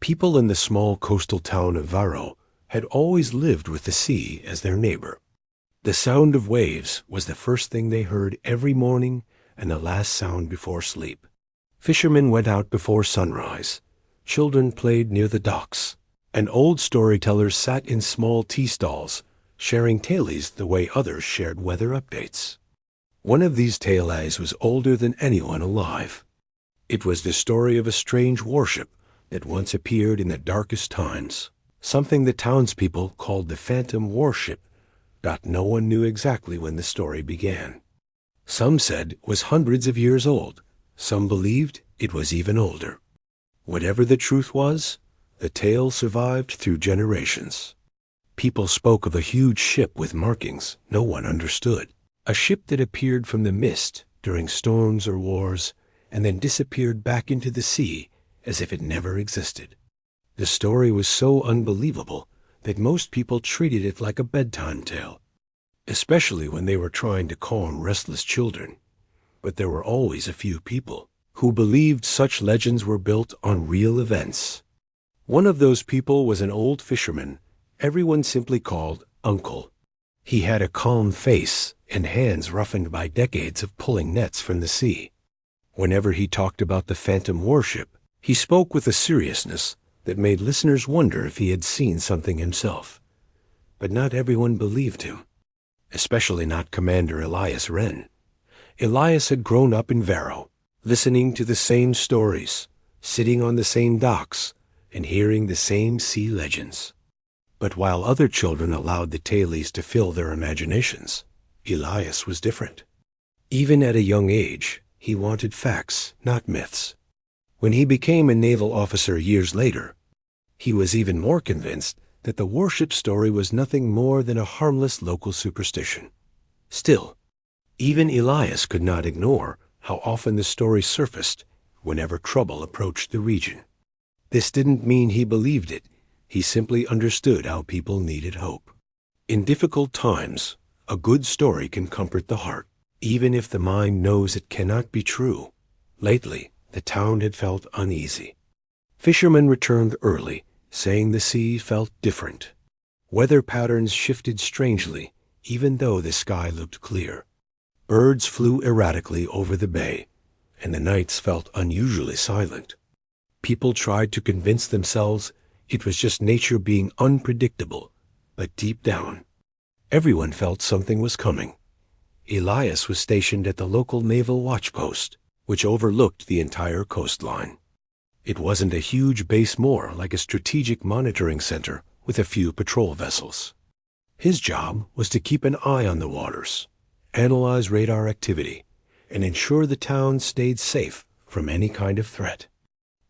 People in the small coastal town of Varro had always lived with the sea as their neighbor. The sound of waves was the first thing they heard every morning and the last sound before sleep. Fishermen went out before sunrise. Children played near the docks, and old storytellers sat in small tea stalls, sharing tales the way others shared weather updates. One of these tales was older than anyone alive. It was the story of a strange warship that once appeared in the darkest times, something the townspeople called the Phantom Warship, but no one knew exactly when the story began. Some said it was hundreds of years old. Some believed it was even older. Whatever the truth was, the tale survived through generations. People spoke of a huge ship with markings no one understood, a ship that appeared from the mist during storms or wars and then disappeared back into the sea as if it never existed. The story was so unbelievable that most people treated it like a bedtime tale, especially when they were trying to calm restless children. But there were always a few people who believed such legends were built on real events. One of those people was an old fisherman everyone simply called Uncle. He had a calm face and hands roughened by decades of pulling nets from the sea. Whenever he talked about the Phantom Warship, he spoke with a seriousness that made listeners wonder if he had seen something himself. But not everyone believed him, especially not Commander Elias Wren. Elias had grown up in Varro, listening to the same stories, sitting on the same docks, and hearing the same sea legends. But while other children allowed the tales to fill their imaginations, Elias was different. Even at a young age, he wanted facts, not myths. When he became a naval officer years later, he was even more convinced that the warship story was nothing more than a harmless local superstition. Still, even Elias could not ignore how often the story surfaced whenever trouble approached the region. This didn't mean he believed it. He simply understood how people needed hope. In difficult times, a good story can comfort the heart, even if the mind knows it cannot be true. Lately, the town had felt uneasy. Fishermen returned early, saying the sea felt different. Weather patterns shifted strangely, even though the sky looked clear. Birds flew erratically over the bay, and the nights felt unusually silent. People tried to convince themselves it was just nature being unpredictable, but deep down, everyone felt something was coming. Elias was stationed at the local naval watch post, which overlooked the entire coastline. It wasn't a huge base, more like a strategic monitoring center with a few patrol vessels. His job was to keep an eye on the waters, analyze radar activity, and ensure the town stayed safe from any kind of threat.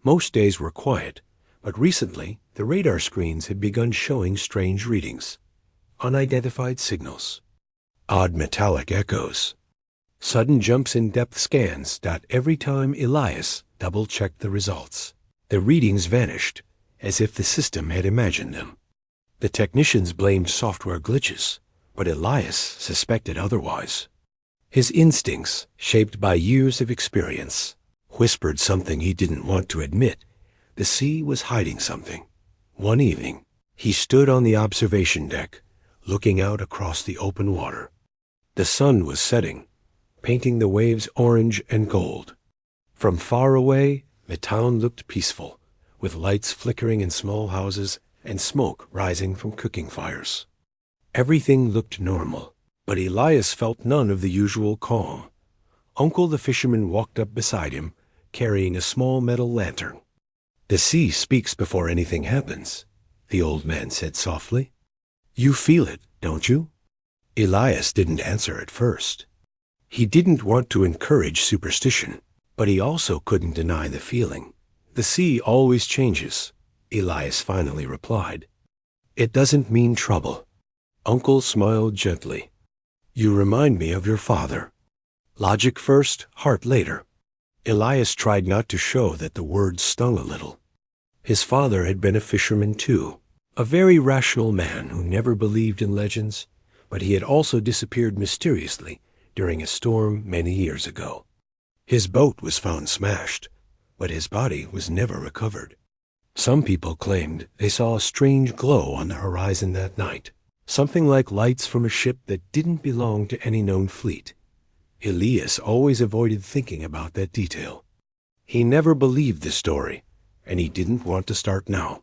Most days were quiet, but recently the radar screens had begun showing strange readings, unidentified signals, odd metallic echoes, sudden jumps in depth scans. Every time Elias double-checked the results, the readings vanished as if the system had imagined them. The technicians blamed software glitches, but Elias suspected otherwise. His instincts, shaped by years of experience, whispered something he didn't want to admit. The sea was hiding something. One evening, he stood on the observation deck, looking out across the open water. The sun was setting, painting the waves orange and gold. From far away, the town looked peaceful, with lights flickering in small houses and smoke rising from cooking fires. Everything looked normal, but Elias felt none of the usual calm. Uncle the fisherman walked up beside him, carrying a small metal lantern. "The sea speaks before anything happens," the old man said softly. "You feel it, don't you?" Elias didn't answer at first. He didn't want to encourage superstition, but he also couldn't deny the feeling. "The sea always changes," Elias finally replied. "It doesn't mean trouble." Uncle smiled gently. "You remind me of your father. Logic first, heart later." Elias tried not to show that the words stung a little. His father had been a fisherman too, a very rational man who never believed in legends, but he had also disappeared mysteriously during a storm many years ago. His boat was found smashed, but his body was never recovered. Some people claimed they saw a strange glow on the horizon that night, something like lights from a ship that didn't belong to any known fleet. Elias always avoided thinking about that detail. He never believed the story, and he didn't want to start now.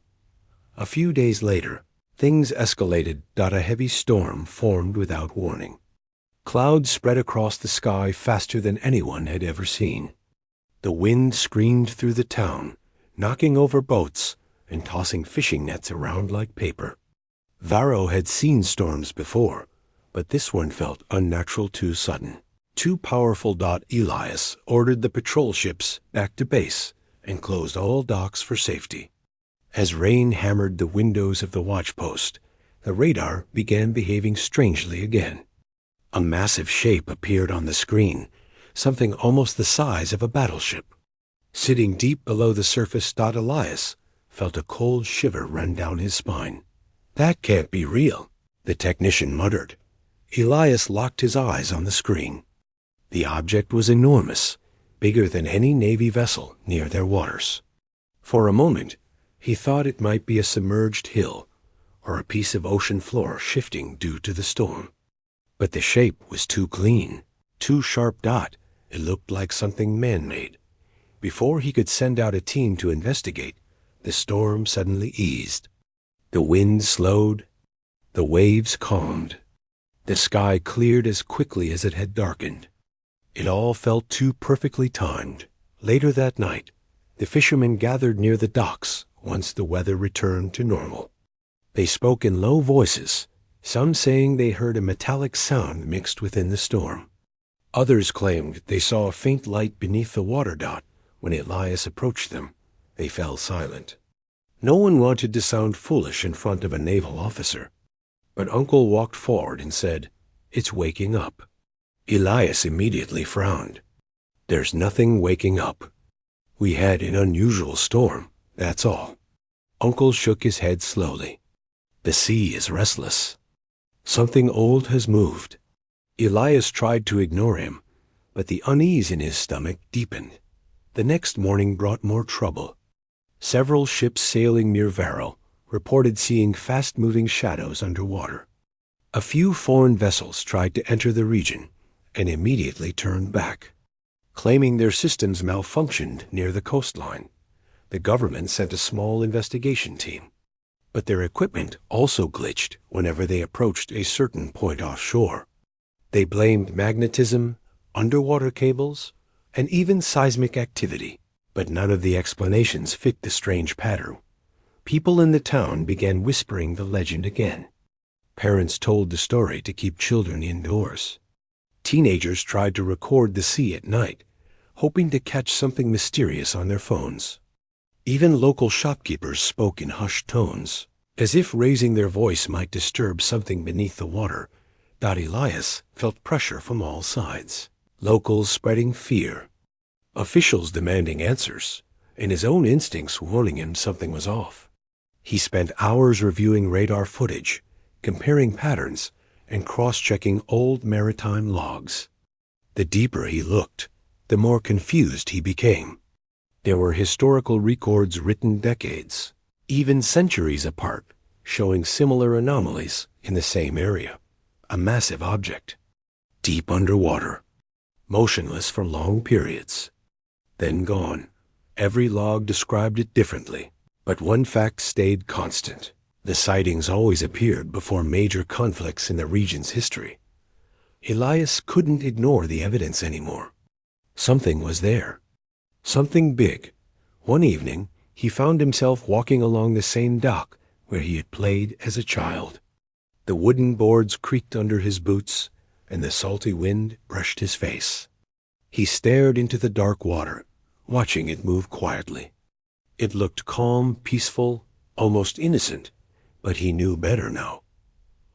A few days later, things escalated. A heavy storm formed without warning. Clouds spread across the sky faster than anyone had ever seen. The wind screamed through the town, knocking over boats and tossing fishing nets around like paper. Varro had seen storms before, but this one felt unnatural, too sudden. Too powerful. Elias ordered the patrol ships back to base and closed all docks for safety. As rain hammered the windows of the watchpost, the radar began behaving strangely again. A massive shape appeared on the screen, something almost the size of a battleship. Sitting deep below the surface. Elias felt a cold shiver run down his spine. "That can't be real," the technician muttered. Elias locked his eyes on the screen. The object was enormous, bigger than any Navy vessel near their waters. For a moment, he thought it might be a submerged hill or a piece of ocean floor shifting due to the storm. But the shape was too clean, too sharp. It looked like something man-made. Before he could send out a team to investigate, the storm suddenly eased. The wind slowed. The waves calmed. The sky cleared as quickly as it had darkened. It all felt too perfectly timed. Later that night, the fishermen gathered near the docks once the weather returned to normal. They spoke in low voices, some saying they heard a metallic sound mixed within the storm. Others claimed they saw a faint light beneath the water. When Elias approached them, they fell silent. No one wanted to sound foolish in front of a naval officer, but Uncle walked forward and said, "It's waking up." Elias immediately frowned. "There's nothing waking up. We had an unusual storm, that's all." Uncle shook his head slowly. "The sea is restless. Something old has moved." Elias tried to ignore him, but the unease in his stomach deepened. The next morning brought more trouble. Several ships sailing near Varro reported seeing fast-moving shadows underwater. A few foreign vessels tried to enter the region and immediately turned back, claiming their systems malfunctioned near the coastline. The government sent a small investigation team, but their equipment also glitched whenever they approached a certain point offshore. They blamed magnetism, underwater cables, and even seismic activity, but none of the explanations fit the strange pattern. People in the town began whispering the legend again. Parents told the story to keep children indoors. Teenagers tried to record the sea at night, hoping to catch something mysterious on their phones. Even local shopkeepers spoke in hushed tones, as if raising their voice might disturb something beneath the water. Elias felt pressure from all sides. Locals spreading fear, officials demanding answers, and his own instincts warning him something was off. He spent hours reviewing radar footage, comparing patterns, and cross-checking old maritime logs. The deeper he looked, the more confused he became. There were historical records written decades, even centuries apart, showing similar anomalies in the same area. A massive object, deep underwater, motionless for long periods, then gone. Every log described it differently, but one fact stayed constant. The sightings always appeared before major conflicts in the region's history. Elias couldn't ignore the evidence anymore. Something was there. Something big. One evening, he found himself walking along the same dock where he had played as a child. The wooden boards creaked under his boots, and the salty wind brushed his face. He stared into the dark water, watching it move quietly. It looked calm, peaceful, almost innocent, but he knew better now.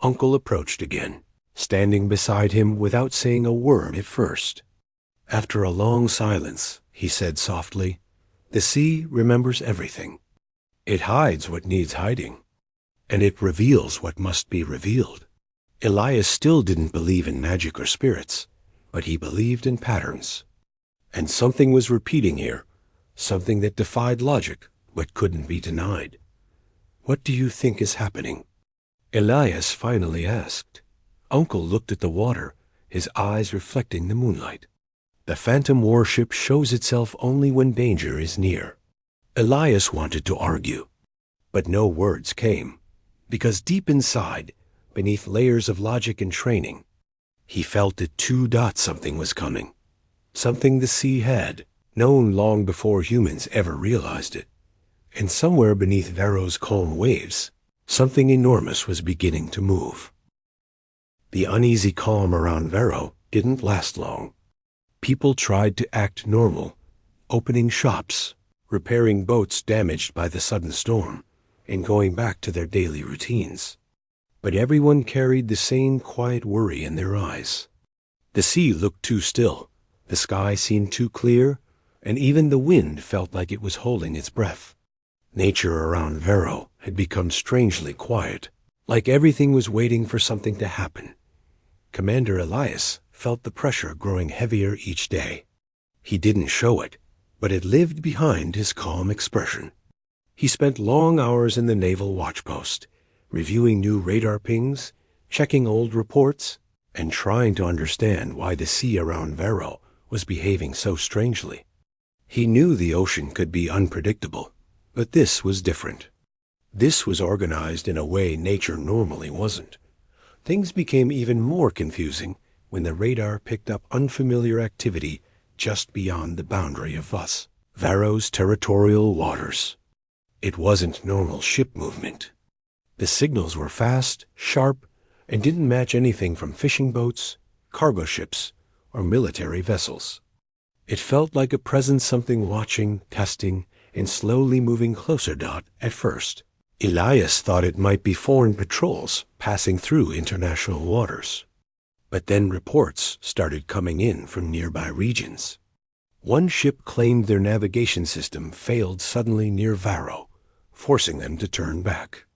Uncle approached again, standing beside him without saying a word at first. After a long silence, he said softly, "The sea remembers everything. It hides what needs hiding, and it reveals what must be revealed." Elias still didn't believe in magic or spirits, but he believed in patterns. And something was repeating here, something that defied logic, but couldn't be denied. "What do you think is happening?" Elias finally asked. Uncle looked at the water, his eyes reflecting the moonlight. "The phantom warship shows itself only when danger is near." Elias wanted to argue, but no words came, because deep inside, beneath layers of logic and training, he felt it too. Something was coming. Something the sea had known long before humans ever realized it. And somewhere beneath Varro's calm waves, something enormous was beginning to move. The uneasy calm around Varro didn't last long. People tried to act normal, opening shops, repairing boats damaged by the sudden storm, and going back to their daily routines. But everyone carried the same quiet worry in their eyes. The sea looked too still, the sky seemed too clear, and even the wind felt like it was holding its breath. Nature around Varro had become strangely quiet, like everything was waiting for something to happen. Commander Elias felt the pressure growing heavier each day. He didn't show it, but it lived behind his calm expression. He spent long hours in the naval watchpost, reviewing new radar pings, checking old reports, and trying to understand why the sea around Varro was behaving so strangely. He knew the ocean could be unpredictable, but this was different. This was organized in a way nature normally wasn't. Things became even more confusing when the radar picked up unfamiliar activity just beyond the boundary of Varro's territorial waters. It wasn't normal ship movement. The signals were fast, sharp, and didn't match anything from fishing boats, cargo ships, or military vessels. It felt like a presence, something watching, testing, and slowly moving closer. At first, Elias thought it might be foreign patrols passing through international waters. But then reports started coming in from nearby regions. One ship claimed their navigation system failed suddenly near Varro, forcing them to turn back.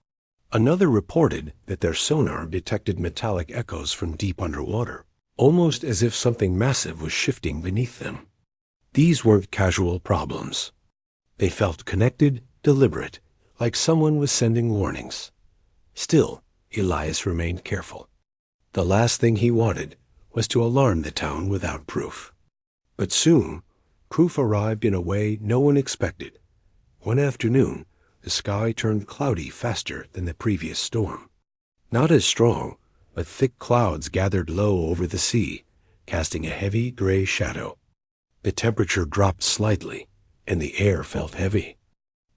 Another reported that their sonar detected metallic echoes from deep underwater, almost as if something massive was shifting beneath them. These weren't casual problems. They felt connected, deliberate, like someone was sending warnings. Still, Elias remained careful. The last thing he wanted was to alarm the town without proof. But soon, proof arrived in a way no one expected. One afternoon, the sky turned cloudy faster than the previous storm. Not as strong, but thick clouds gathered low over the sea, casting a heavy gray shadow. The temperature dropped slightly, and the air felt heavy.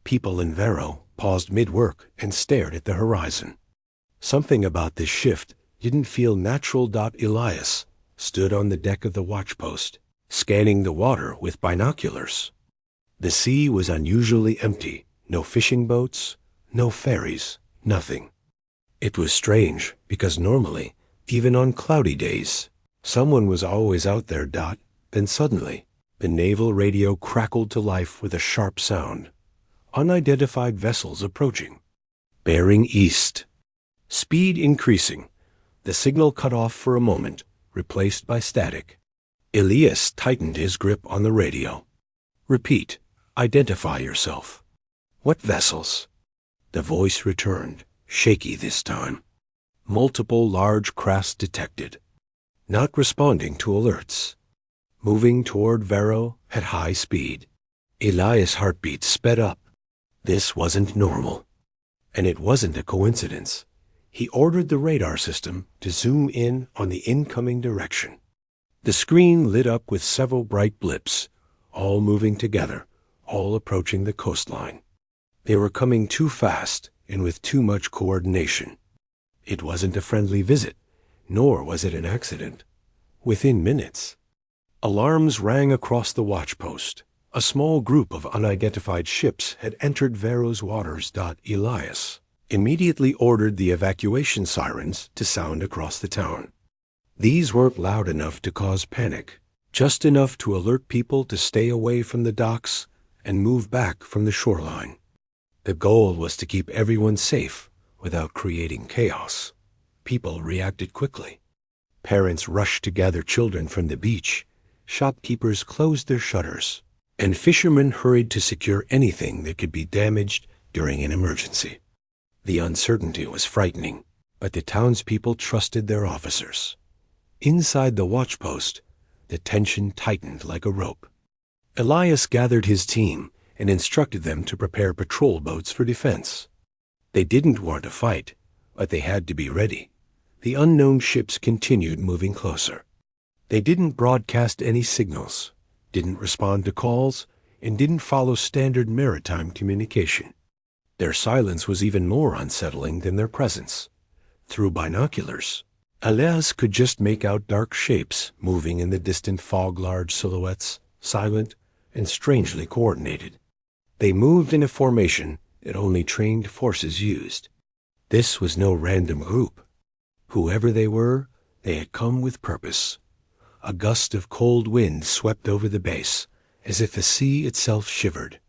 People in Varro paused mid-work and stared at the horizon. Something about this shift didn't feel natural. Elias stood on the deck of the watchpost, scanning the water with binoculars. The sea was unusually empty, no fishing boats, no ferries, nothing. It was strange because normally, even on cloudy days, someone was always out there. Then suddenly, the naval radio crackled to life with a sharp sound. Unidentified vessels approaching. Bearing east. Speed increasing. The signal cut off for a moment, replaced by static. Elias tightened his grip on the radio. "Repeat. Identify yourself." "What vessels?" The voice returned, shaky this time. Multiple large crafts detected. Not responding to alerts. Moving toward Varro at high speed. Elias' heartbeat sped up. This wasn't normal. And it wasn't a coincidence. He ordered the radar system to zoom in on the incoming direction. The screen lit up with several bright blips, all moving together, all approaching the coastline. They were coming too fast and with too much coordination. It wasn't a friendly visit, nor was it an accident. Within minutes, alarms rang across the watchpost. A small group of unidentified ships had entered Varro's waters. Elias immediately ordered the evacuation sirens to sound across the town. These weren't loud enough to cause panic, just enough to alert people to stay away from the docks and move back from the shoreline. The goal was to keep everyone safe without creating chaos. People reacted quickly. Parents rushed to gather children from the beach. Shopkeepers closed their shutters. and fishermen hurried to secure anything that could be damaged during an emergency. The uncertainty was frightening, but the townspeople trusted their officers. Inside the watchpost, the tension tightened like a rope. Elias gathered his team and instructed them to prepare patrol boats for defense. They didn't want to fight, but they had to be ready. The unknown ships continued moving closer. They didn't broadcast any signals, didn't respond to calls, and didn't follow standard maritime communication. Their silence was even more unsettling than their presence. Through binoculars, Elias could just make out dark shapes moving in the distant fog, large silhouettes, silent and strangely coordinated. They moved in a formation that only trained forces used. This was no random group. Whoever they were, they had come with purpose. A gust of cold wind swept over the base, as if the sea itself shivered.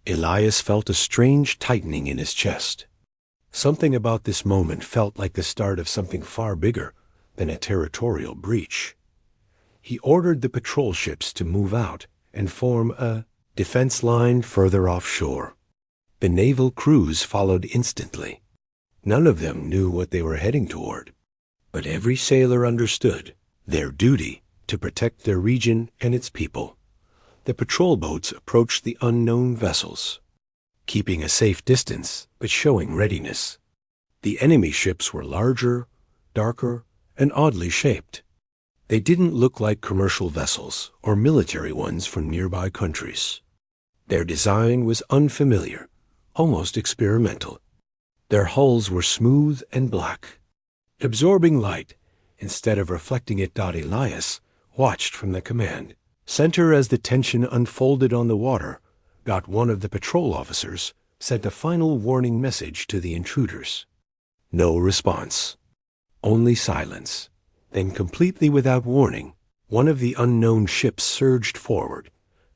Elias felt a strange tightening in his chest. Something about this moment felt like the start of something far bigger than a territorial breach. He ordered the patrol ships to move out and form a defense line further offshore. The naval crews followed instantly. None of them knew what they were heading toward, but every sailor understood their duty to protect their region and its people. The patrol boats approached the unknown vessels, keeping a safe distance but showing readiness. The enemy ships were larger, darker, and oddly shaped. They didn't look like commercial vessels or military ones from nearby countries. Their design was unfamiliar, almost experimental. Their hulls were smooth and black, absorbing light instead of reflecting it. Elias watched from the command center as the tension unfolded on the water. One of the patrol officers sent a final warning message to the intruders. No response. Only silence. Then, completely without warning, one of the unknown ships surged forward,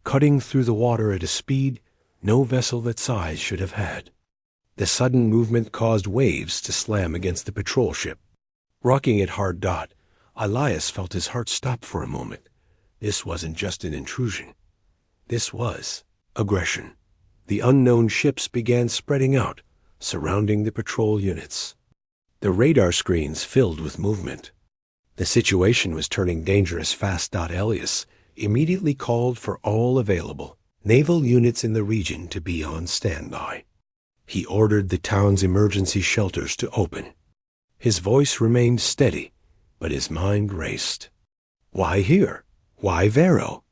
cutting through the water at a speed no vessel that size should have had. The sudden movement caused waves to slam against the patrol ship, rocking it hard. Elias felt his heart stop for a moment. This wasn't just an intrusion. This was aggression. The unknown ships began spreading out, surrounding the patrol units. The radar screens filled with movement. The situation was turning dangerous fast. Elias immediately called for all available naval units in the region to be on standby. He ordered the town's emergency shelters to open. His voice remained steady, but his mind raced. Why here? Why Vero?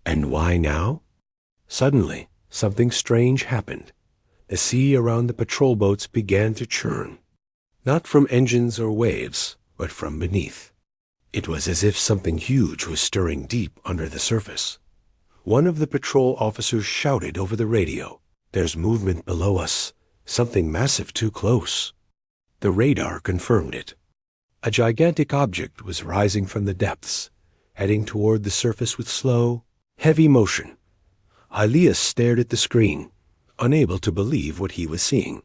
And why now? Suddenly, something strange happened. The sea around the patrol boats began to churn, not from engines or waves, but from beneath. It was as if something huge was stirring deep under the surface. One of the patrol officers shouted over the radio, "There's movement below us, something massive too close." The radar confirmed it. A gigantic object was rising from the depths, heading toward the surface with slow, heavy motion. Elias stared at the screen, unable to believe what he was seeing.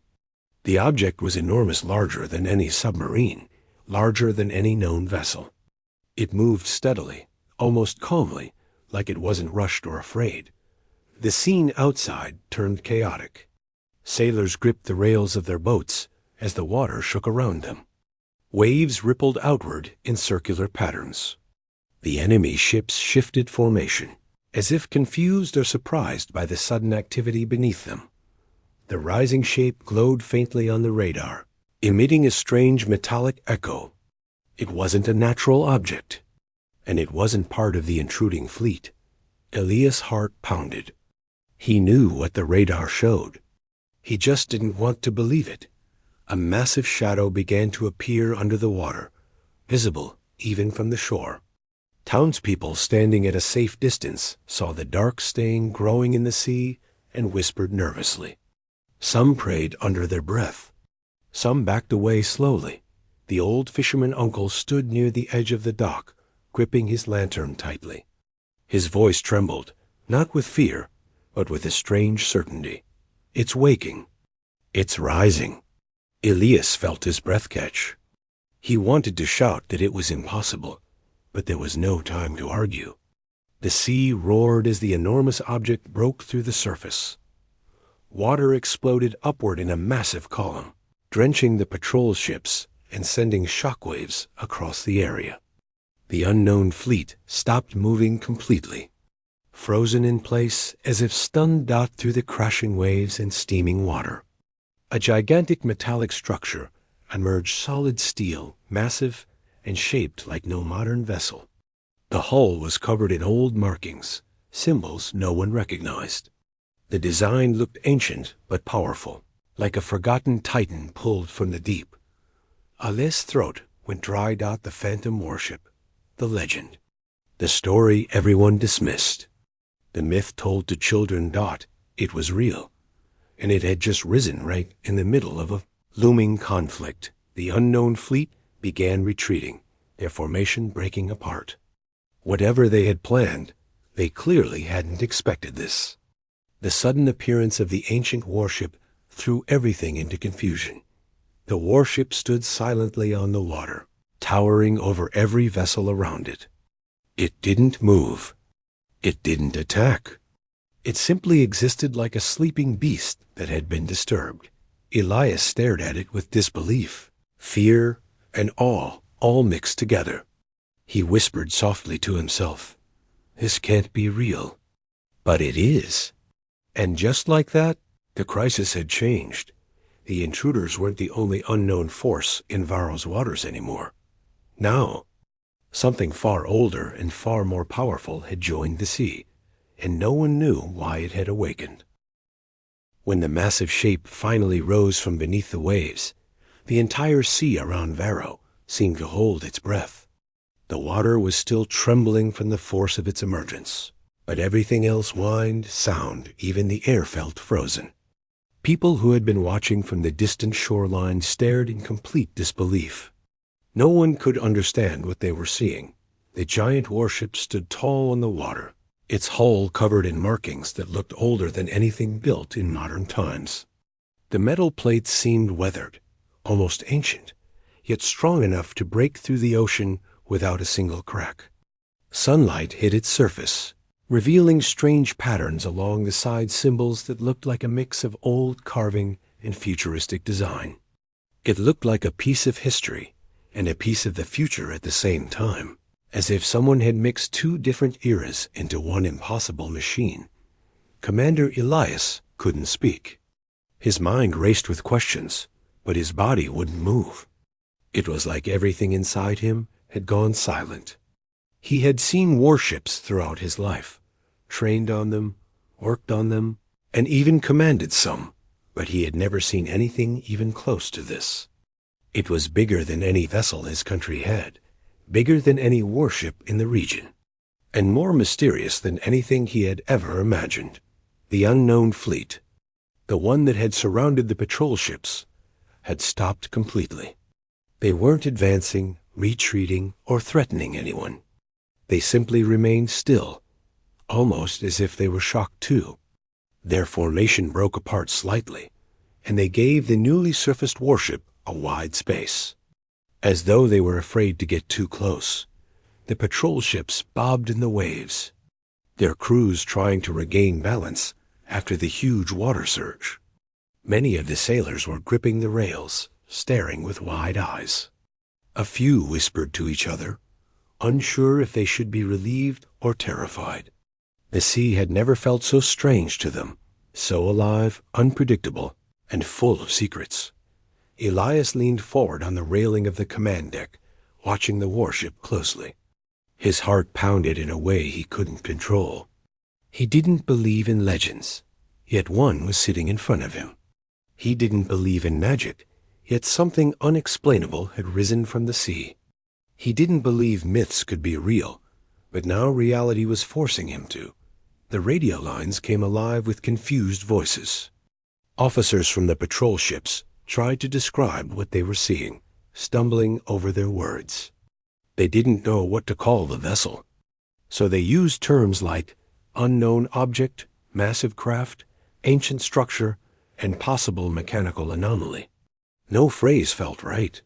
The object was enormous, larger than any submarine, larger than any known vessel. It moved steadily, almost calmly, like it wasn't rushed or afraid. The scene outside turned chaotic. Sailors gripped the rails of their boats as the water shook around them. Waves rippled outward in circular patterns. The enemy ships shifted formation, as if confused or surprised by the sudden activity beneath them. The rising shape glowed faintly on the radar, emitting a strange metallic echo. It wasn't a natural object, and it wasn't part of the intruding fleet. Elias' heart pounded. He knew what the radar showed. He just didn't want to believe it. A massive shadow began to appear under the water, visible even from the shore. Townspeople standing at a safe distance saw the dark stain growing in the sea and whispered nervously. Some prayed under their breath. Some backed away slowly. The old fisherman uncle stood near the edge of the dock, gripping his lantern tightly. His voice trembled, not with fear, but with a strange certainty. "It's waking. It's rising." Elias felt his breath catch. He wanted to shout that it was impossible, but there was no time to argue. The sea roared as the enormous object broke through the surface. Water exploded upward in a massive column, drenching the patrol ships and sending shockwaves across the area. The unknown fleet stopped moving completely, frozen in place as if stunned out through the crashing waves and steaming water. A gigantic metallic structure emerged, solid steel, massive and shaped like no modern vessel. The hull was covered in old markings, symbols no one recognized. The design looked ancient but powerful, like a forgotten titan pulled from the deep. Ali's throat went dried out. The phantom warship, the legend, the story everyone dismissed. The myth told to children. It was real, and it had just risen right in the middle of a looming conflict. The unknown fleet began retreating, their formation breaking apart. Whatever they had planned, they clearly hadn't expected this. The sudden appearance of the ancient warship threw everything into confusion. The warship stood silently on the water, towering over every vessel around it. It didn't move. It didn't attack. It simply existed like a sleeping beast that had been disturbed. Elias stared at it with disbelief, fear, and awe all mixed together. He whispered softly to himself, "This can't be real." But it is. And just like that, the crisis had changed. The intruders weren't the only unknown force in Varro's waters anymore. Now, something far older and far more powerful had joined the sea, and no one knew why it had awakened. When the massive shape finally rose from beneath the waves, the entire sea around Varro seemed to hold its breath. The water was still trembling from the force of its emergence, but everything else whined, sound, even the air felt frozen. People who had been watching from the distant shoreline stared in complete disbelief. No one could understand what they were seeing. The giant warship stood tall on the water, its hull covered in markings that looked older than anything built in modern times. The metal plates seemed weathered, almost ancient, yet strong enough to break through the ocean without a single crack. Sunlight hit its surface, revealing strange patterns along the side symbols that looked like a mix of old carving and futuristic design. It looked like a piece of history and a piece of the future at the same time, as if someone had mixed two different eras into one impossible machine. Commander Elias couldn't speak. His mind raced with questions, but his body wouldn't move. It was like everything inside him had gone silent. He had seen warships throughout his life, trained on them, worked on them, and even commanded some, but he had never seen anything even close to this. It was bigger than any vessel his country had, bigger than any warship in the region, and more mysterious than anything he had ever imagined. The unknown fleet, the one that had surrounded the patrol ships, had stopped completely. They weren't advancing, retreating, or threatening anyone. They simply remained still, almost as if they were shocked too. Their formation broke apart slightly, and they gave the newly surfaced warship a wide space. As though they were afraid to get too close, the patrol ships bobbed in the waves, their crews trying to regain balance after the huge water surge. Many of the sailors were gripping the rails, staring with wide eyes. A few whispered to each other, unsure if they should be relieved or terrified. The sea had never felt so strange to them, so alive, unpredictable, and full of secrets. Elias leaned forward on the railing of the command deck, watching the warship closely. His heart pounded in a way he couldn't control. He didn't believe in legends, yet one was sitting in front of him. He didn't believe in magic, yet something unexplainable had risen from the sea. He didn't believe myths could be real, but now reality was forcing him to. The radio lines came alive with confused voices. Officers from the patrol ships tried to describe what they were seeing, stumbling over their words. They didn't know what to call the vessel, so they used terms like unknown object, massive craft, ancient structure, and possible mechanical anomaly. No phrase felt right.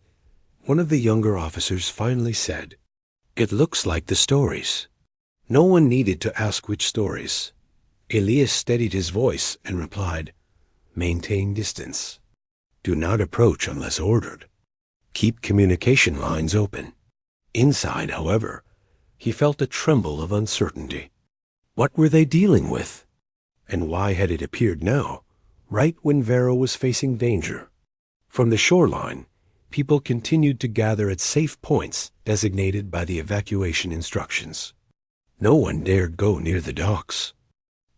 One of the younger officers finally said, "It looks like the stories." No one needed to ask which stories. Elias steadied his voice and replied, "Maintain distance. Do not approach unless ordered. Keep communication lines open." Inside, however, he felt a tremble of uncertainty. What were they dealing with? And why had it appeared now, right when Varro was facing danger? From the shoreline, people continued to gather at safe points designated by the evacuation instructions. No one dared go near the docks.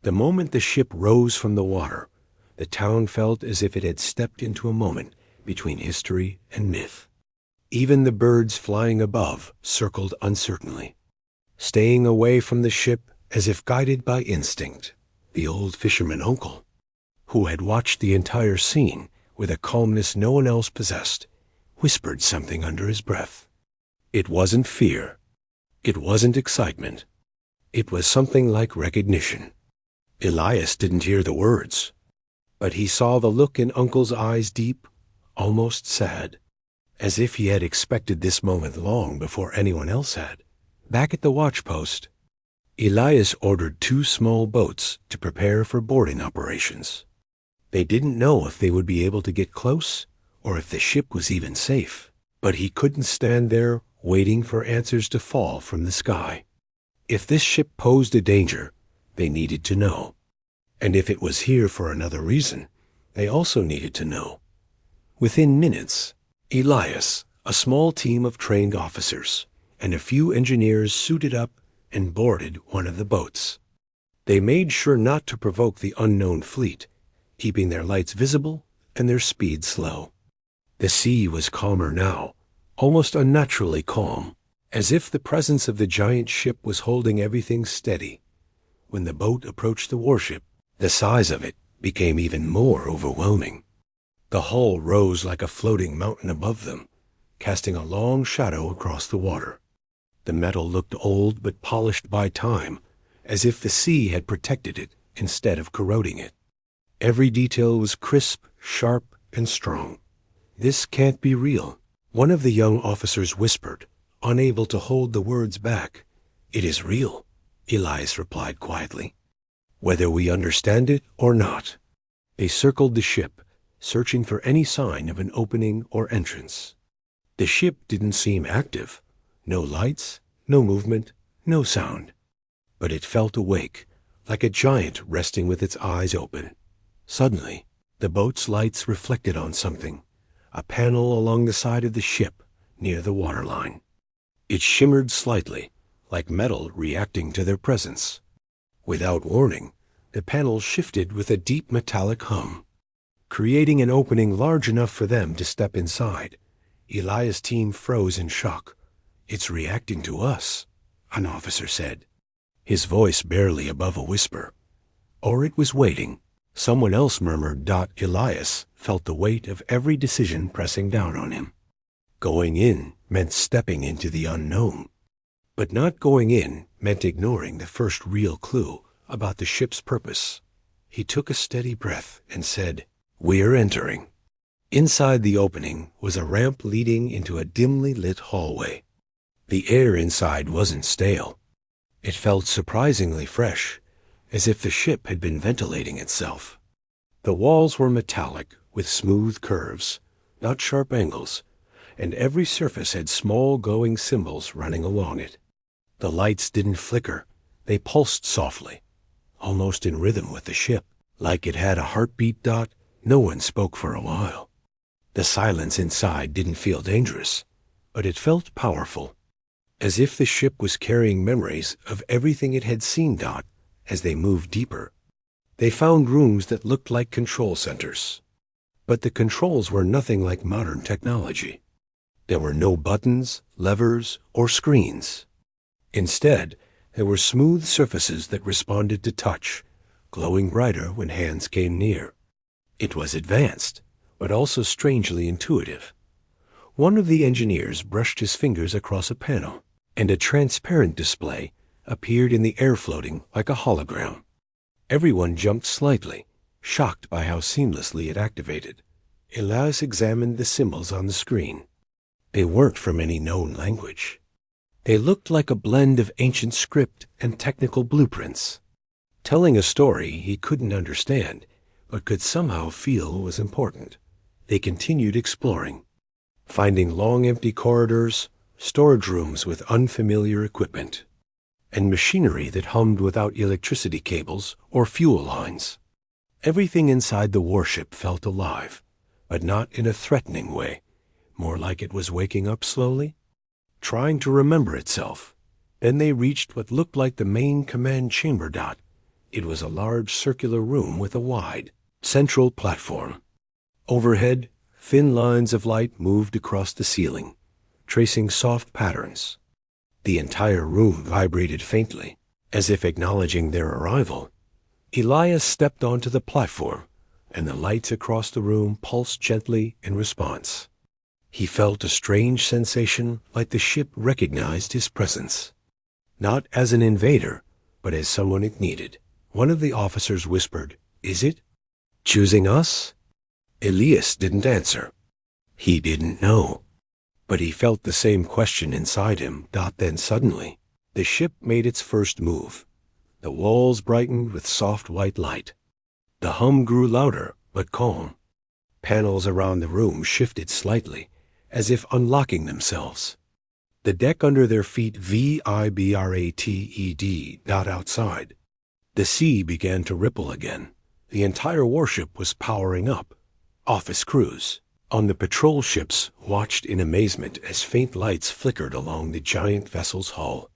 The moment the ship rose from the water, the town felt as if it had stepped into a moment between history and myth. Even the birds flying above circled uncertainly, staying away from the ship as if guided by instinct. The old fisherman uncle, who had watched the entire scene with a calmness no one else possessed, whispered something under his breath. It wasn't fear. It wasn't excitement. It was something like recognition. Elias didn't hear the words, but he saw the look in Uncle's eyes, deep, almost sad, as if he had expected this moment long before anyone else had. Back at the watchpost, Elias ordered 2 small boats to prepare for boarding operations. They didn't know if they would be able to get close or if the ship was even safe, but he couldn't stand there waiting for answers to fall from the sky. If this ship posed a danger, they needed to know. And if it was here for another reason, they also needed to know. Within minutes, Elias, a small team of trained officers, and a few engineers suited up and boarded one of the boats. They made sure not to provoke the unknown fleet, keeping their lights visible and their speed slow. The sea was calmer now, almost unnaturally calm, as if the presence of the giant ship was holding everything steady. When the boat approached the warship, the size of it became even more overwhelming. The hull rose like a floating mountain above them, casting a long shadow across the water. The metal looked old but polished by time, as if the sea had protected it instead of corroding it. Every detail was crisp, sharp, and strong. "This can't be real," one of the young officers whispered, unable to hold the words back. "It is real," Elias replied quietly, "whether we understand it or not." They circled the ship, searching for any sign of an opening or entrance. The ship didn't seem active. No lights, no movement, no sound. But it felt awake, like a giant resting with its eyes open. Suddenly, the boat's lights reflected on something, a panel along the side of the ship near the waterline. It shimmered slightly, like metal reacting to their presence. Without warning, the panel shifted with a deep metallic hum, creating an opening large enough for them to step inside. Elias' team froze in shock. "It's reacting to us," an officer said, his voice barely above a whisper. "Or it was waiting," someone else murmured. Elias felt the weight of every decision pressing down on him. Going in meant stepping into the unknown. But not going in meant ignoring the first real clue about the ship's purpose. He took a steady breath and said, "We're entering." Inside the opening was a ramp leading into a dimly lit hallway. The air inside wasn't stale. It felt surprisingly fresh, as if the ship had been ventilating itself. The walls were metallic, with smooth curves, not sharp angles, and every surface had small glowing symbols running along it. The lights didn't flicker. They pulsed softly, almost in rhythm with the ship, like it had a heartbeat. No one spoke for a while. The silence inside didn't feel dangerous, but it felt powerful, as if the ship was carrying memories of everything it had seen. As they moved deeper, they found rooms that looked like control centers. But the controls were nothing like modern technology. There were no buttons, levers, or screens. Instead, there were smooth surfaces that responded to touch, glowing brighter when hands came near. It was advanced, but also strangely intuitive. One of the engineers brushed his fingers across a panel, and a transparent display appeared in the air, floating like a hologram. Everyone jumped slightly, shocked by how seamlessly it activated. Elias examined the symbols on the screen. They weren't from any known language. They looked like a blend of ancient script and technical blueprints, telling a story he couldn't understand, but could somehow feel was important. They continued exploring, finding long empty corridors, storage rooms with unfamiliar equipment, and machinery that hummed without electricity cables or fuel lines. Everything inside the warship felt alive, but not in a threatening way, more like it was waking up slowly, trying to remember itself. Then they reached what looked like the main command chamber. It was a large circular room with a wide, central platform. Overhead, thin lines of light moved across the ceiling, tracing soft patterns. The entire room vibrated faintly, as if acknowledging their arrival. Elias stepped onto the platform, and the lights across the room pulsed gently in response. He felt a strange sensation, like the ship recognized his presence. Not as an invader, but as someone it needed. One of the officers whispered, "Is it choosing us?" Elias didn't answer. He didn't know. But he felt the same question inside him. Then suddenly, the ship made its first move. The walls brightened with soft white light. The hum grew louder, but calm. Panels around the room shifted slightly, as if unlocking themselves. The deck under their feet vibrated. Outside. The sea began to ripple again. The entire warship was powering up. Office crews on the patrol ships watched in amazement as faint lights flickered along the giant vessel's hull.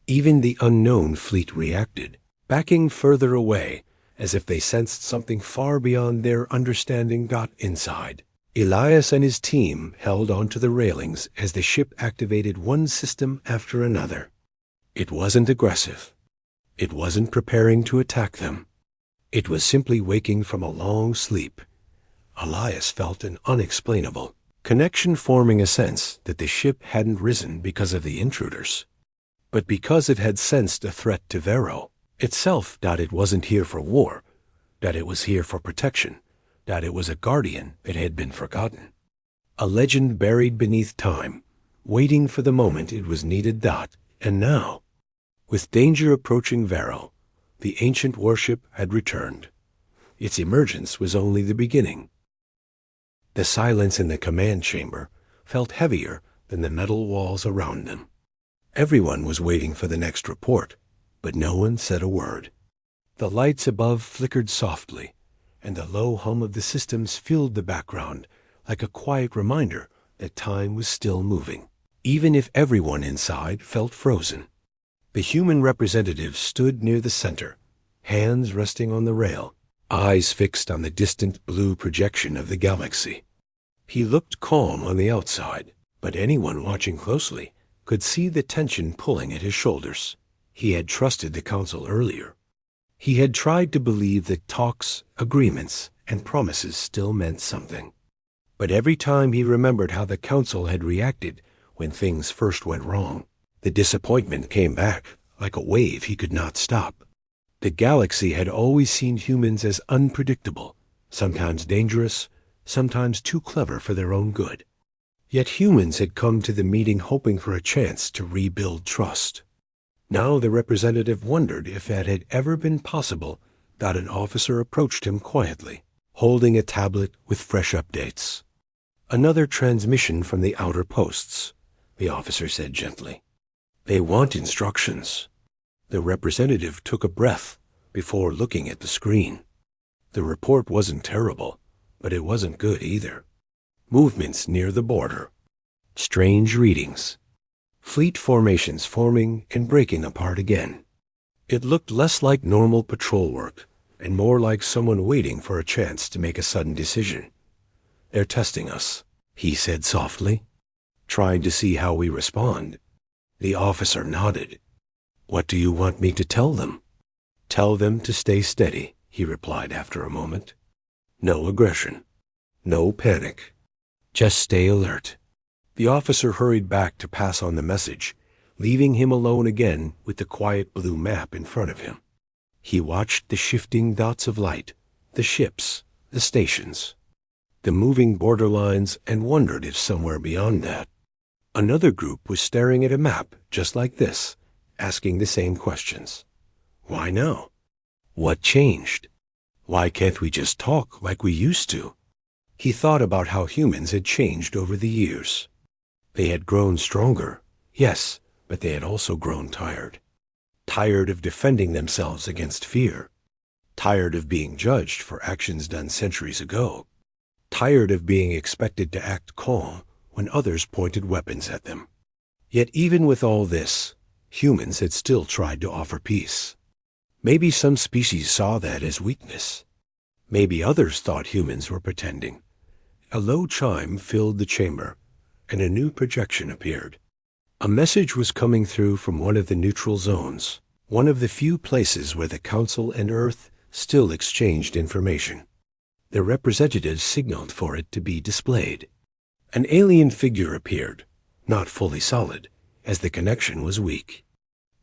Even the unknown fleet reacted, backing further away, as if they sensed something far beyond their understanding. Inside, Elias and his team held onto the railings as the ship activated one system after another. It wasn't aggressive. It wasn't preparing to attack them. It was simply waking from a long sleep. Elias felt an unexplainable connection forming, a sense that the ship hadn't risen because of the intruders, but because it had sensed a threat to Vero itself. It wasn't here for war, that it was here for protection, that it was a guardian that had been forgotten, a legend buried beneath time, waiting for the moment it was needed. And now, with danger approaching Vero, the ancient warship had returned. Its emergence was only the beginning. The silence in the command chamber felt heavier than the metal walls around them. Everyone was waiting for the next report, but no one said a word. The lights above flickered softly, and the low hum of the systems filled the background like a quiet reminder that time was still moving, even if everyone inside felt frozen. The human representative stood near the center, hands resting on the rail, eyes fixed on the distant blue projection of the galaxy. He looked calm on the outside, but anyone watching closely could see the tension pulling at his shoulders. He had trusted the council earlier. He had tried to believe that talks, agreements, and promises still meant something. But every time he remembered how the council had reacted when things first went wrong, the disappointment came back like a wave he could not stop. The galaxy had always seen humans as unpredictable, sometimes dangerous, sometimes too clever for their own good. Yet humans had come to the meeting hoping for a chance to rebuild trust. Now the representative wondered if that had ever been possible. An officer approached him quietly, holding a tablet with fresh updates. "Another transmission from the outer posts," the officer said gently. "They want instructions." The representative took a breath before looking at the screen. The report wasn't terrible, but it wasn't good either. Movements near the border. Strange readings. Fleet formations forming and breaking apart again. It looked less like normal patrol work and more like someone waiting for a chance to make a sudden decision. "They're testing us," he said softly, "trying to see how we respond." The officer nodded. "What do you want me to tell them?" "Tell them to stay steady," he replied after a moment. "No aggression. No panic. Just stay alert." The officer hurried back to pass on the message, leaving him alone again with the quiet blue map in front of him. He watched the shifting dots of light, the ships, the stations, the moving borderlines, and wondered if somewhere beyond that, Another group was staring at a map just like this, asking the same questions. Why now? What changed? Why can't we just talk like we used to? He thought about how humans had changed over the years. They had grown stronger, yes, but they had also grown tired. Tired of defending themselves against fear. Tired of being judged for actions done centuries ago. Tired of being expected to act calm when others pointed weapons at them. Yet even with all this, humans had still tried to offer peace. Maybe some species saw that as weakness. Maybe others thought humans were pretending. A low chime filled the chamber, and a new projection appeared. A message was coming through from one of the neutral zones, one of the few places where the Council and Earth still exchanged information. The representatives signaled for it to be displayed. An alien figure appeared, not fully solid, as the connection was weak.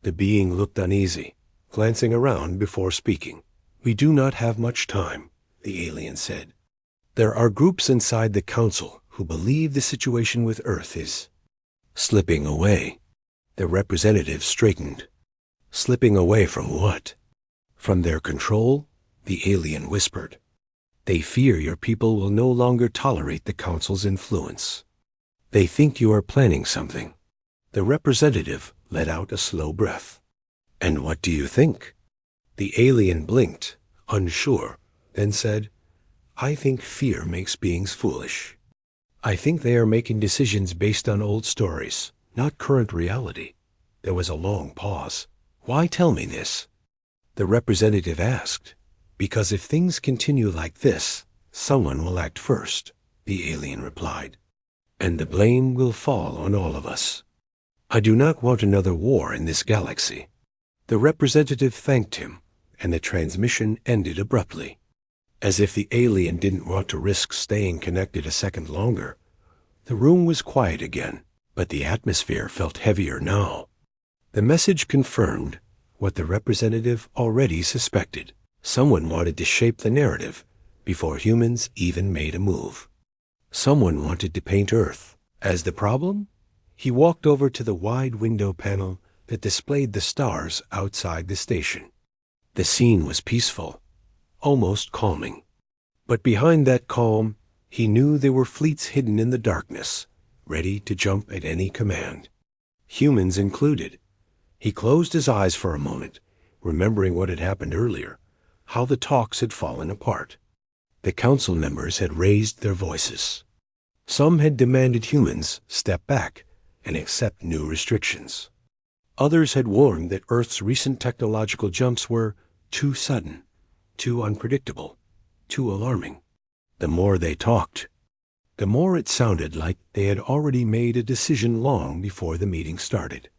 The being looked uneasy, glancing around before speaking. "We do not have much time," the alien said. "There are groups inside the Council who believe the situation with Earth is slipping away." The representative straightened. "Slipping away from what?" "From their control," the alien whispered. "They fear your people will no longer tolerate the Council's influence. They think you are planning something." The representative let out a slow breath. "And what do you think?" The alien blinked, unsure, then said, "I think fear makes beings foolish. I think they are making decisions based on old stories, not current reality." There was a long pause. "Why tell me this?" The representative asked. "Because if things continue like this, someone will act first," the alien replied. "And the blame will fall on all of us. I do not want another war in this galaxy." The representative thanked him, and the transmission ended abruptly. As if the alien didn't want to risk staying connected a second longer. The room was quiet again, but the atmosphere felt heavier now. The message confirmed what the representative already suspected. Someone wanted to shape the narrative before humans even made a move. Someone wanted to paint Earth as the problem. He walked over to the wide window panel that displayed the stars outside the station. The scene was peaceful, almost calming. But behind that calm, he knew there were fleets hidden in the darkness, ready to jump at any command. Humans included. He closed his eyes for a moment, remembering what had happened earlier, how the talks had fallen apart. The council members had raised their voices. Some had demanded humans step back and accept new restrictions. Others had warned that Earth's recent technological jumps were too sudden, too unpredictable, too alarming. The more they talked, the more it sounded like they had already made a decision long before the meeting started.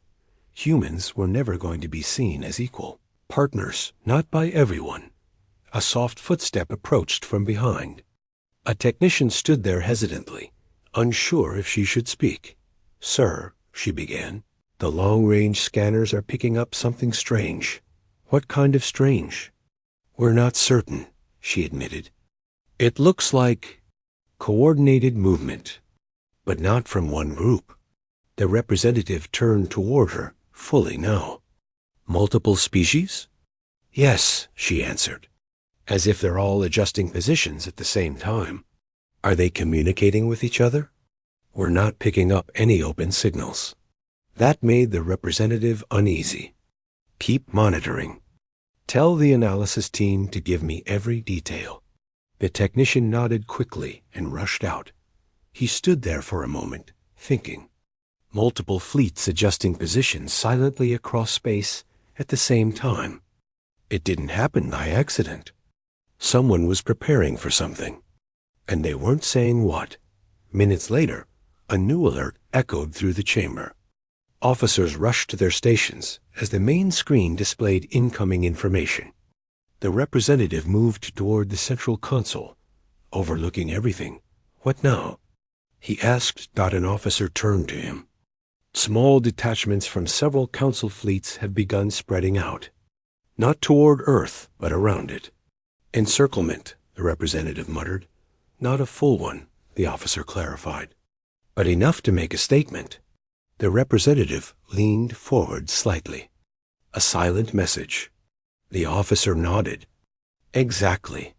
Humans were never going to be seen as equal partners, not by everyone. A soft footstep approached from behind. A technician stood there hesitantly, unsure if she should speak. "Sir," she began, "the long-range scanners are picking up something strange." "What kind of strange?" "We're not certain," she admitted. "It looks like coordinated movement, but not from one group." The representative turned toward her, fully now. "Multiple species?" "Yes," she answered, as if they're all adjusting positions at the same time. "Are they communicating with each other?" "We're not picking up any open signals." That made the representative uneasy. "Keep monitoring. Tell the analysis team to give me every detail." The technician nodded quickly and rushed out. He stood there for a moment, thinking. Multiple fleets adjusting positions silently across space at the same time. It didn't happen by accident. Someone was preparing for something, and they weren't saying what. Minutes later, a new alert echoed through the chamber. Officers rushed to their stations as the main screen displayed incoming information. The representative moved toward the central console, overlooking everything. "What now?" he asked. An officer turned to him. "Small detachments from several council fleets have begun spreading out. Not toward Earth, but around it." "Encirclement," the representative muttered. "Not a full one," the officer clarified, "but enough to make a statement." The representative leaned forward slightly. A silent message. The officer nodded. Exactly.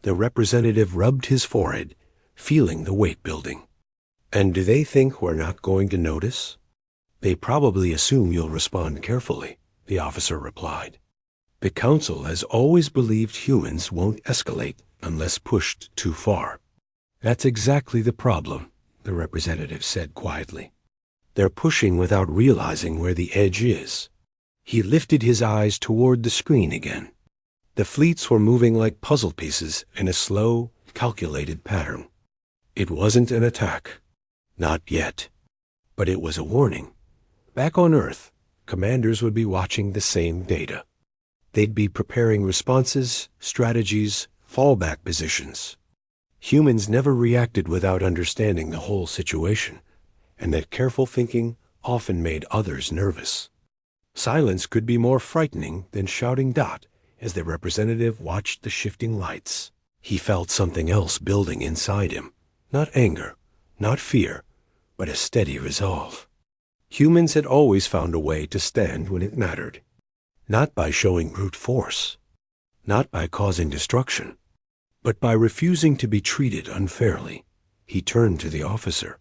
The representative rubbed his forehead, feeling the weight building. And do they think we're not going to notice? They probably assume you'll respond carefully, the officer replied. The council has always believed humans won't escalate unless pushed too far. That's exactly the problem, the representative said quietly. They're pushing without realizing where the edge is. He lifted his eyes toward the screen again. The fleets were moving like puzzle pieces in a slow, calculated pattern. It wasn't an attack. Not yet. But it was a warning. Back on Earth, commanders would be watching the same data. They'd be preparing responses, strategies, fallback positions. Humans never reacted without understanding the whole situation, and that careful thinking often made others nervous. Silence could be more frightening than shouting "dot" as the representative watched the shifting lights. He felt something else building inside him. Not anger, not fear, but a steady resolve. Humans had always found a way to stand when it mattered. Not by showing brute force, not by causing destruction, but by refusing to be treated unfairly. He turned to the officer.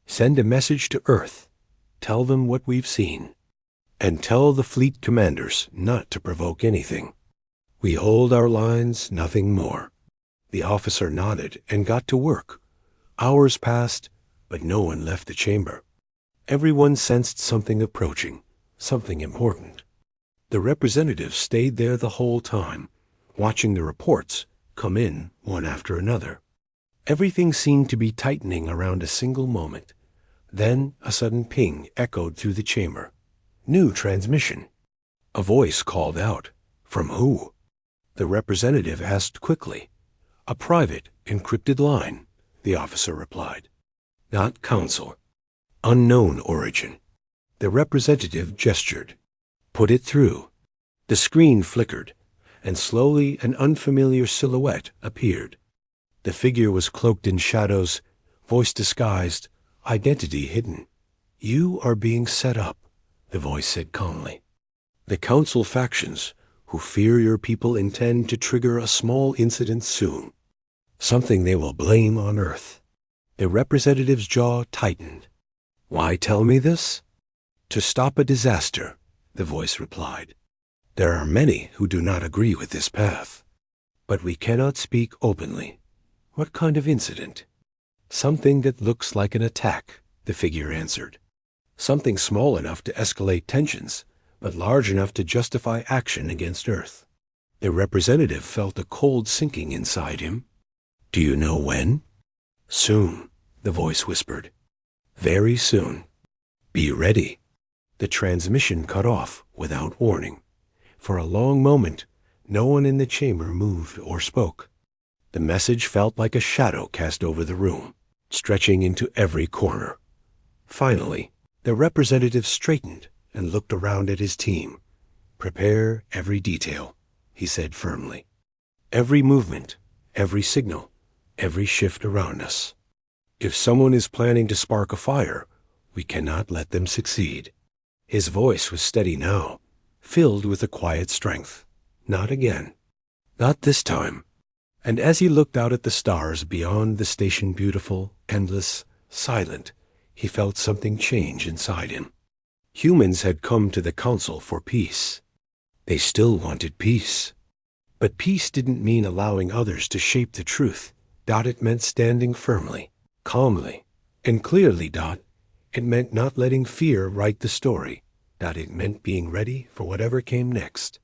Send a message to Earth. Tell them what we've seen. And tell the fleet commanders not to provoke anything. We hold our lines, nothing more. The officer nodded and got to work. Hours passed, but no one left the chamber. Everyone sensed something approaching, something important. The representative stayed there the whole time, watching the reports come in one after another. Everything seemed to be tightening around a single moment. Then a sudden ping echoed through the chamber. New transmission. A voice called out. From who? The representative asked quickly. A private, encrypted line, the officer replied. Not council. Unknown origin. The representative gestured. Put it through. The screen flickered, and slowly an unfamiliar silhouette appeared. The figure was cloaked in shadows, voice disguised, identity hidden. You are being set up, the voice said calmly. The council factions who fear your people intend to trigger a small incident soon. Something they will blame on Earth. The representative's jaw tightened. Why tell me this? To stop a disaster, the voice replied. There are many who do not agree with this path. But we cannot speak openly. What kind of incident? Something that looks like an attack, the figure answered. Something small enough to escalate tensions, but large enough to justify action against Earth. The representative felt a cold sinking inside him. Do you know when? Soon, the voice whispered. Very soon. Be ready. The transmission cut off without warning. For a long moment, no one in the chamber moved or spoke. The message felt like a shadow cast over the room, stretching into every corner. Finally, the representative straightened and looked around at his team. Prepare every detail, he said firmly. Every movement, every signal, every shift around us. If someone is planning to spark a fire, we cannot let them succeed. His voice was steady now, filled with a quiet strength. Not again. Not this time. And as he looked out at the stars beyond the station, beautiful, endless, silent, he felt something change inside him. Humans had come to the council for peace. They still wanted peace. But peace didn't mean allowing others to shape the truth. It meant standing firmly, calmly, and clearly. It meant not letting fear write the story. It meant being ready for whatever came next.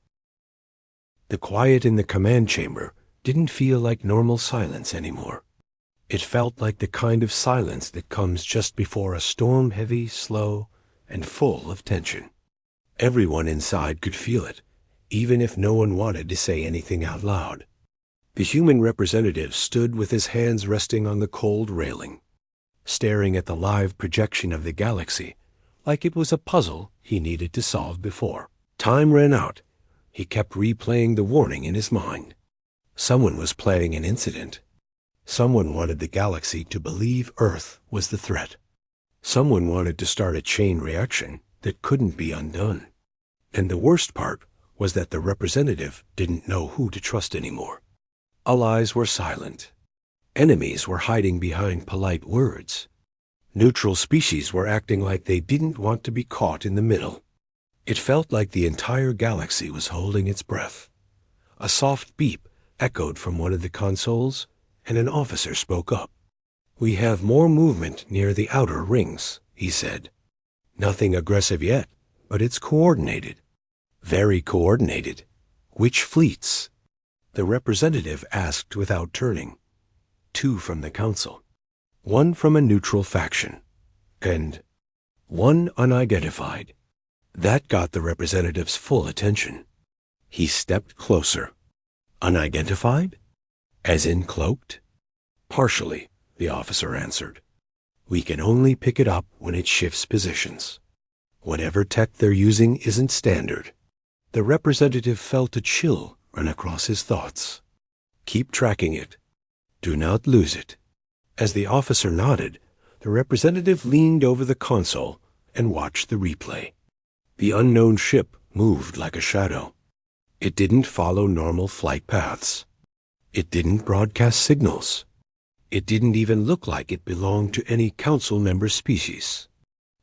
The quiet in the command chamber didn't feel like normal silence anymore. It felt like the kind of silence that comes just before a storm, heavy, slow, and full of tension. Everyone inside could feel it, even if no one wanted to say anything out loud. The human representative stood with his hands resting on the cold railing, staring at the live projection of the galaxy like it was a puzzle he needed to solve before. Time ran out. He kept replaying the warning in his mind. Someone was planning an incident. Someone wanted the galaxy to believe Earth was the threat. Someone wanted to start a chain reaction that couldn't be undone. And the worst part was that the representative didn't know who to trust anymore. Allies were silent. Enemies were hiding behind polite words. Neutral species were acting like they didn't want to be caught in the middle. It felt like the entire galaxy was holding its breath. A soft beep echoed from one of the consoles, and an officer spoke up. "We have more movement near the outer rings," he said. "Nothing aggressive yet, but it's coordinated." "Very coordinated. Which fleets?" The representative asked without turning. "Two from the council. One from a neutral faction. And one unidentified." That got the representative's full attention. He stepped closer. "Unidentified? As in cloaked?" "Partially," the officer answered. "We can only pick it up when it shifts positions. Whatever tech they're using isn't standard." The representative felt a chill run across his thoughts. "Keep tracking it. Do not lose it." As the officer nodded, the representative leaned over the console and watched the replay. The unknown ship moved like a shadow. It didn't follow normal flight paths. It didn't broadcast signals. It didn't even look like it belonged to any council member species.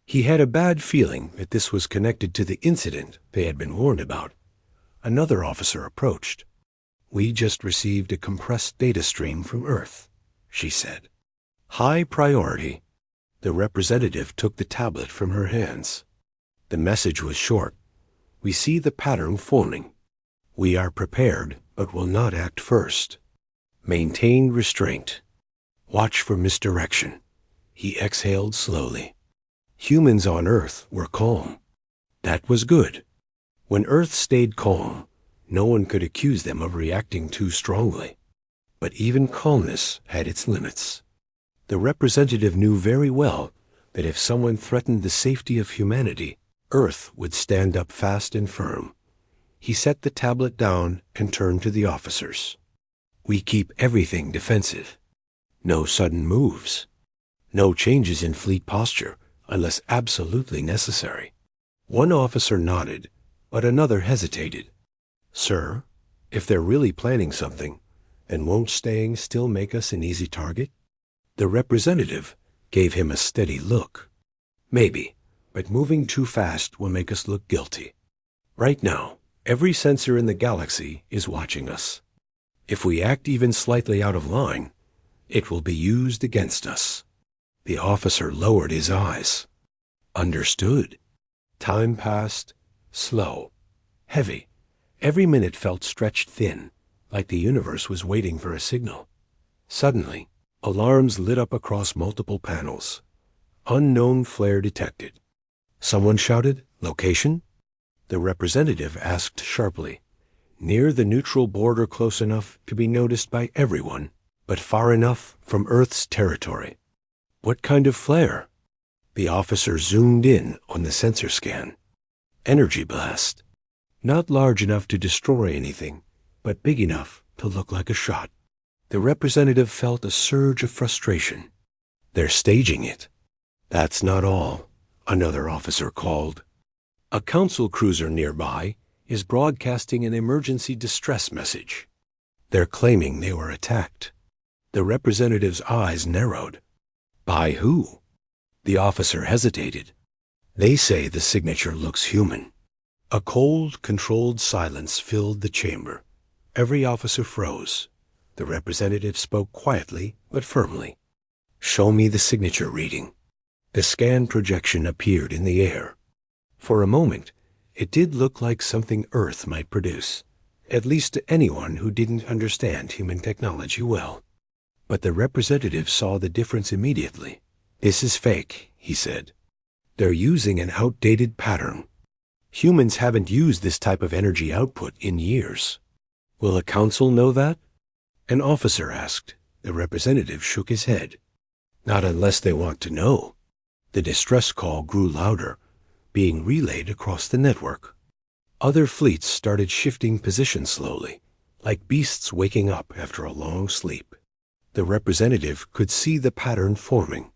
He had a bad feeling that this was connected to the incident they had been warned about. Another officer approached. "We just received a compressed data stream from Earth," she said. "High priority." The representative took the tablet from her hands. The message was short. "We see the pattern forming. We are prepared, but will not act first. Maintain restraint. Watch for misdirection." He exhaled slowly. Humans on Earth were calm. That was good. When Earth stayed calm, no one could accuse them of reacting too strongly. But even calmness had its limits. The representative knew very well that if someone threatened the safety of humanity, Earth would stand up fast and firm. He set the tablet down and turned to the officers. "We keep everything defensive. No sudden moves. No changes in fleet posture unless absolutely necessary." One officer nodded, but another hesitated. "Sir, if they're really planning something, then won't staying still make us an easy target?" The representative gave him a steady look. "Maybe, but moving too fast will make us look guilty. Right now, every sensor in the galaxy is watching us. If we act even slightly out of line, it will be used against us." The officer lowered his eyes. "Understood." Time passed, slow, heavy. Every minute felt stretched thin, like the universe was waiting for a signal. Suddenly, alarms lit up across multiple panels. Unknown flare detected. Someone shouted, "Location?" The representative asked sharply. "Near the neutral border, close enough to be noticed by everyone, but far enough from Earth's territory." "What kind of flare?" The officer zoomed in on the sensor scan. "Energy blast. Not large enough to destroy anything, but big enough to look like a shot." The representative felt a surge of frustration. "They're staging it." "That's not all," another officer called. "A council cruiser nearby is broadcasting an emergency distress message. They're claiming they were attacked." The representative's eyes narrowed. "By who?" The officer hesitated. "They say the signature looks human." A cold, controlled silence filled the chamber. Every officer froze. The representative spoke quietly but firmly. "Show me the signature reading." The scan projection appeared in the air. For a moment, it did look like something Earth might produce, at least to anyone who didn't understand human technology well. But the representative saw the difference immediately. "This is fake," he said. "They're using an outdated pattern. Humans haven't used this type of energy output in years." "Will the council know that?" an officer asked. The representative shook his head. "Not unless they want to know." The distress call grew louder, being relayed across the network. Other fleets started shifting position slowly, like beasts waking up after a long sleep. The representative could see the pattern forming.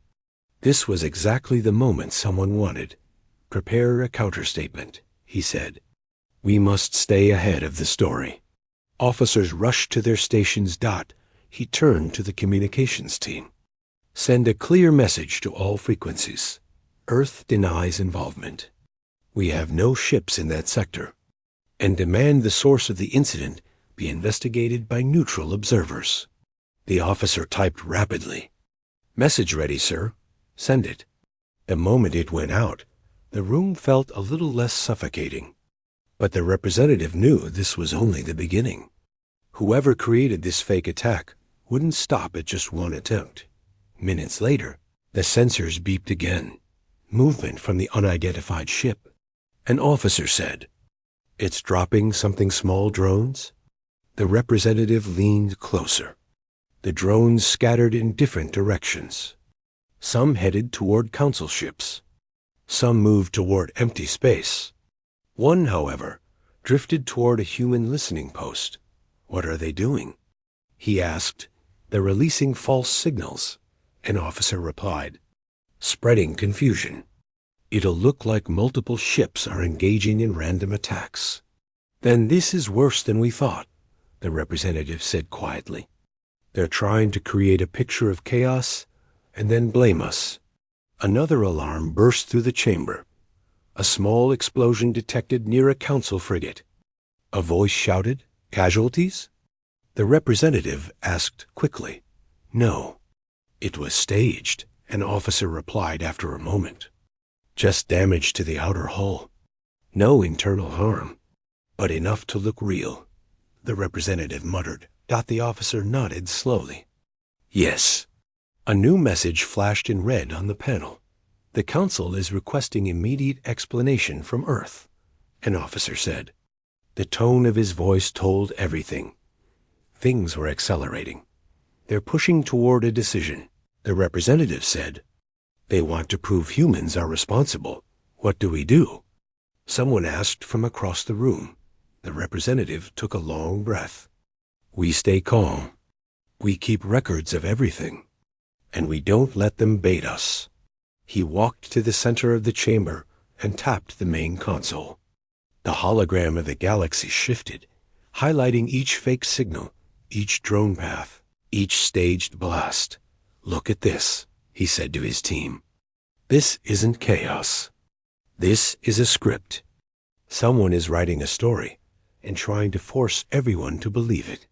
This was exactly the moment someone wanted. Prepare a counterstatement, he said. We must stay ahead of the story. Officers rushed to their stations. He turned to the communications team. Send a clear message to all frequencies. Earth denies involvement. We have no ships in that sector. And demand the source of the incident be investigated by neutral observers. The officer typed rapidly. Message ready, sir. Send it. The moment it went out, the room felt a little less suffocating. But the representative knew this was only the beginning. Whoever created this fake attack wouldn't stop at just one attempt. Minutes later, the sensors beeped again. Movement from the unidentified ship. An officer said, "It's dropping something small drones?" The representative leaned closer. The drones scattered in different directions. Some headed toward council ships. Some moved toward empty space. One, however, drifted toward a human listening post. What are they doing? He asked. They're releasing false signals, an officer replied. Spreading confusion. It'll look like multiple ships are engaging in random attacks. Then this is worse than we thought, the representative said quietly. They're trying to create a picture of chaos and then blame us. Another alarm burst through the chamber. A small explosion detected near a council frigate. A voice shouted, "Casualties?" The representative asked quickly. No. It was staged, an officer replied after a moment. Just damage to the outer hull. No internal harm, but enough to look real, the representative muttered. The officer nodded slowly. Yes. A new message flashed in red on the panel. The council is requesting immediate explanation from Earth, an officer said. The tone of his voice told everything. Things were accelerating. They're pushing toward a decision, the representative said. They want to prove humans are responsible. What do we do? Someone asked from across the room. The representative took a long breath. We stay calm. We keep records of everything. And we don't let them bait us. He walked to the center of the chamber and tapped the main console. The hologram of the galaxy shifted, highlighting each fake signal, each drone path, each staged blast. Look at this, he said to his team. This isn't chaos. This is a script. Someone is writing a story and trying to force everyone to believe it.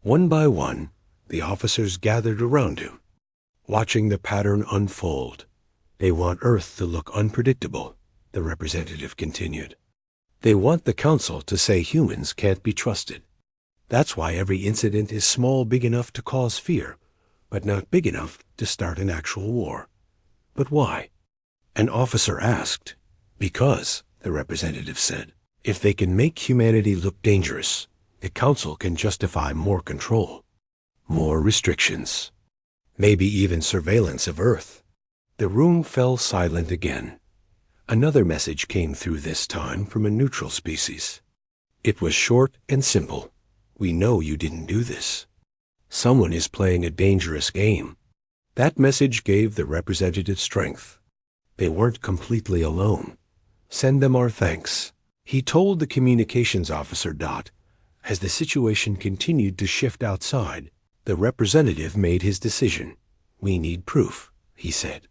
One by one, the officers gathered around him, watching the pattern unfold. They want Earth to look unpredictable, the representative continued. They want the council to say humans can't be trusted. That's why every incident is small, big enough to cause fear, but not big enough to start an actual war. But why? An officer asked. Because, the representative said, if they can make humanity look dangerous, the council can justify more control, more restrictions, maybe even surveillance of Earth. The room fell silent again. Another message came through this time from a neutral species. It was short and simple. We know you didn't do this. Someone is playing a dangerous game. That message gave the representative strength. They weren't completely alone. Send them our thanks. He told the communications officer. As the situation continued to shift outside, the representative made his decision. We need proof, he said.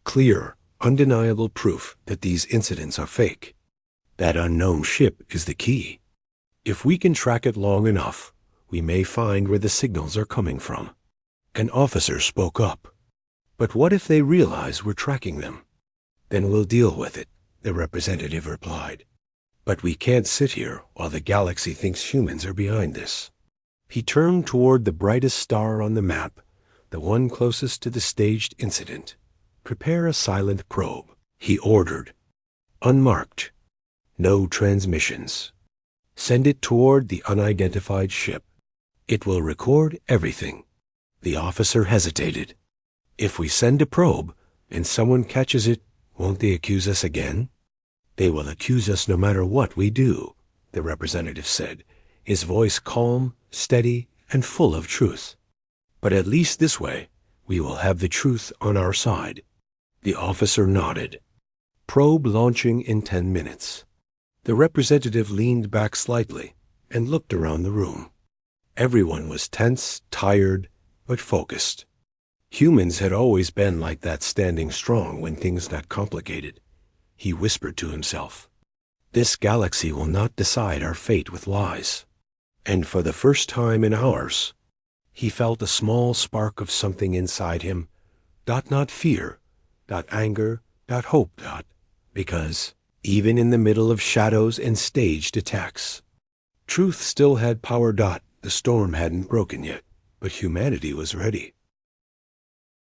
Clear, undeniable proof that these incidents are fake. That unknown ship is the key. If we can track it long enough, we may find where the signals are coming from. An officer spoke up. But what if they realize we're tracking them? Then we'll deal with it, the representative replied. But we can't sit here while the galaxy thinks humans are behind this. He turned toward the brightest star on the map, the one closest to the staged incident. Prepare a silent probe, he ordered. Unmarked. No transmissions. Send it toward the unidentified ship. It will record everything. The officer hesitated. If we send a probe and someone catches it, won't they accuse us again? They will accuse us no matter what we do, the representative said, his voice calm, steady, and full of truth. But at least this way, we will have the truth on our side. The officer nodded. Probe launching in 10 minutes. The representative leaned back slightly and looked around the room. Everyone was tense, tired, but focused. Humans had always been like that, standing strong when things got complicated. He whispered to himself, "This galaxy will not decide our fate with lies." And for the first time in hours, he felt a small spark of something inside him. Not fear, not anger, not hope, because even in the middle of shadows and staged attacks, truth still had power. The storm hadn't broken yet, but humanity was ready.